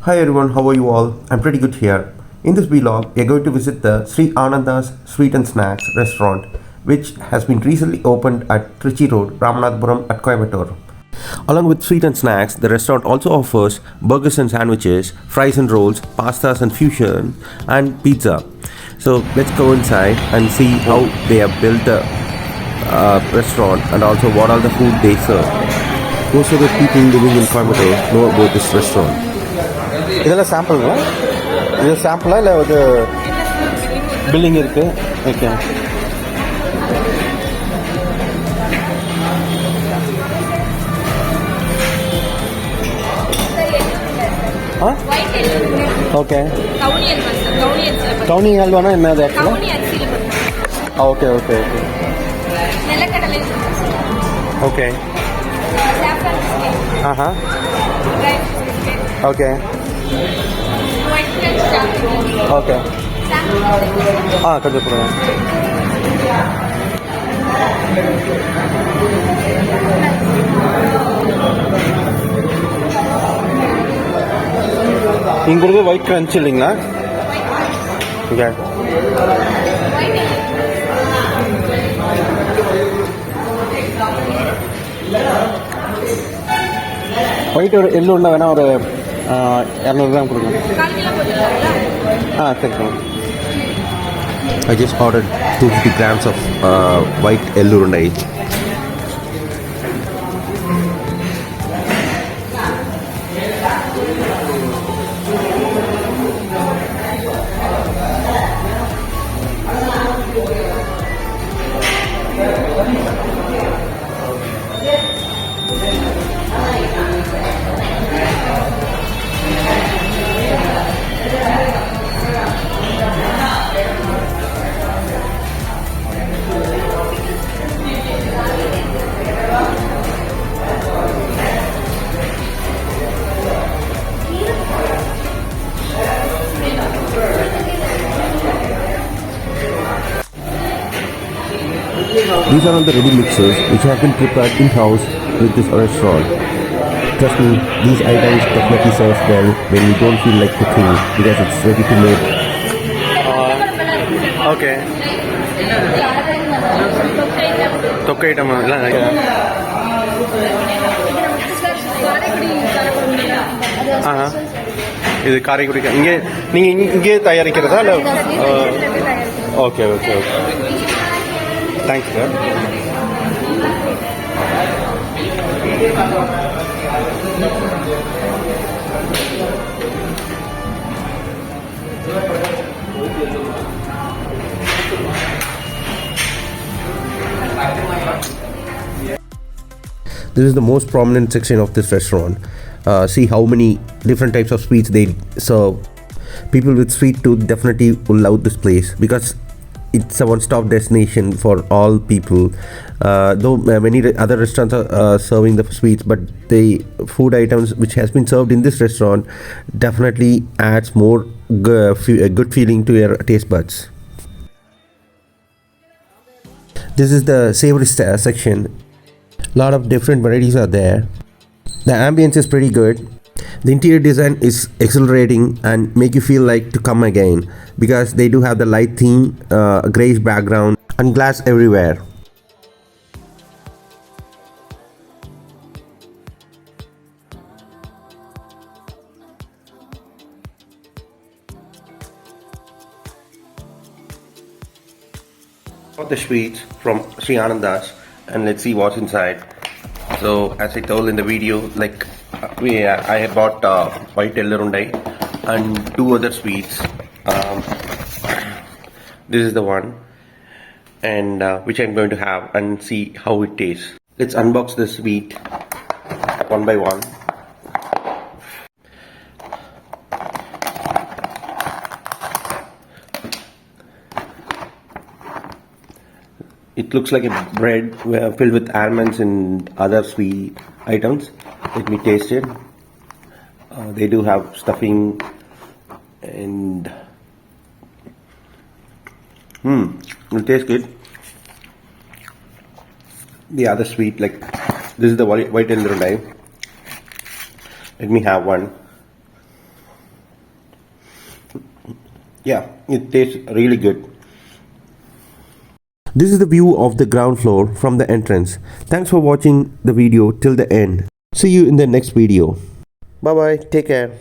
Hi everyone, how are you all? I'm pretty good here. In this vlog, we are going to visit the Sri Anandhas Sweet and Snacks restaurant, which has been recently opened at Trichy Road, Ramanathapuram at Coimbatore. Along with sweet and snacks, the restaurant also offers burgers and sandwiches, fries and rolls, pastas and fusion, and pizza. So let's go inside and see how they have built the restaurant and also what all the food they serve. Most of the people living in Coimbatore know about this restaurant. இதெல்லாம் சாம்பிளுங்களா? இது சாம்பிளா இல்லை இது billing இருக்கு? Okay. ஆ okay. கவுனி அல்வானா என்னது ஆக்சுவலாக? Okay okay okay okay. ஆஹா ஓகே ஓகே. கொஞ்சம் கொடுங்க. இங்கிறது ஒயிட் கிரன்ச் இல்லைங்களா? ஓகே. ஒயிட் ஒரு எள்ளு உண்டா வேணா ஒரு 200 கிராம் கொடுங்க. சரி. I just ordered 250 grams of white ellurundai. These are all the ready mixes which have been prepared in-house with this restaurant. Trust me, these items definitely serve well when you don't feel like cooking because it's ready to make. Okay. Tokka item இது காரைக்குடி இங்கே நீங்கள் இங்கே தயாரிக்கிறதா இல்லை? Okay okay okay. Thanks sir. This is the most prominent section of this restaurant. See how many different types of sweets they serve. People with sweet tooth definitely will love this place because it's a one-stop destination for all people. Though many other restaurants are serving the sweets, but the food items which has been served in this restaurant definitely adds more good feeling to your taste buds. This is the savouries section. Lot of different varieties are there. The ambience is pretty good. The interior design is exhilarating and make you feel like to come again because they do have the light theme, greyish background and glass everywhere. Got the sweets from Sri Anandhas and let's see what's inside. So as I told in the video, like I bought white ellurundai and 2 other sweets. This is the one, and which I'm going to have and see how it tastes. Let's unbox the sweet one by one. It looks like a bread filled with almonds and other sweet items. Let me taste it. They do have stuffing and it tastes good. The other sweet, like this is the white ellurundai. Let me have one. Yeah, it tastes really good. This is the view of the ground floor from the entrance. Thanks for watching the video till the end. See you in the next video. Bye bye. Take care.